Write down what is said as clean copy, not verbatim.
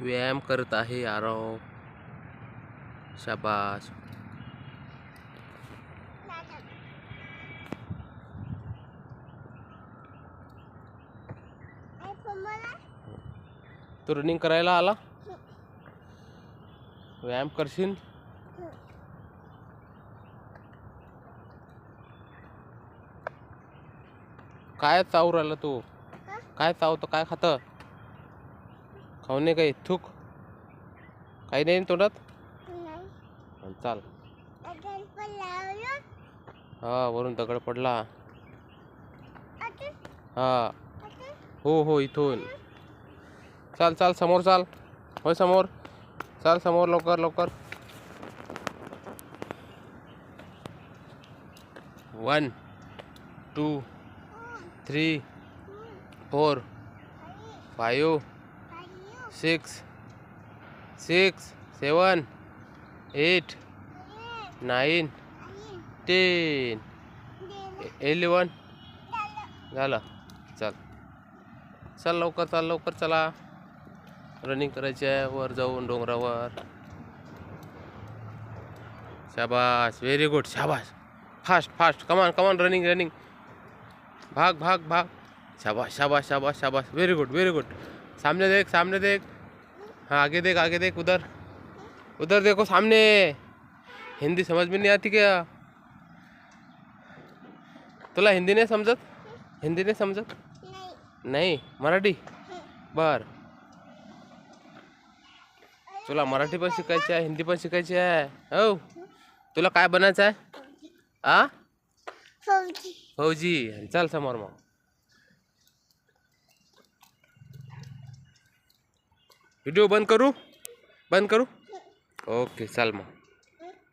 व्यायाम करत आहे आरव. शाबास. तू रनिंग करायला आला? व्यायाम करशील? काय चावू राहिला तू? काय चावतो? काय खात? खाऊ नये काही थूक? काही नाही तोंडात? चाल. हा, वरून दगड पडला. हा, हो इथून. चाल चाल, समोर चाल. होय समोर चाल, समोर लवकर लवकर. 1 2 3 4 5 6 7 8 9 10 11. झालं. चल चल लवकर, चाल लवकर, चला. रनिंग करायची आहे वर जाऊन डोंगरावर. शाबास, व्हेरी गुड, शाबास. फास्ट फास्ट, कमान कमान, रनिंग रनिंग. भाग भाग भाग. शाबाश शाबाश शाबाश शाबाश, वेरी गुड वेरी गुड. सामने देख, सामने देख. हाँ, आगे देख, आगे देख. उधर उधर देखो, सामने. हिंदी समझ में नहीं आती क्या? तुला हिंदी नाही समजत? हिंदी नाही समजत? नाही. मराठी? बर. तुला मराठी पण शिकायची आहे, हिंदी पण शिकायची आहे. हो. तुला काय बनायचं आहे? आ? फौजी. चल समोर मग. व्हिडिओ बंद करू? बंद करू? ओके, चल मग.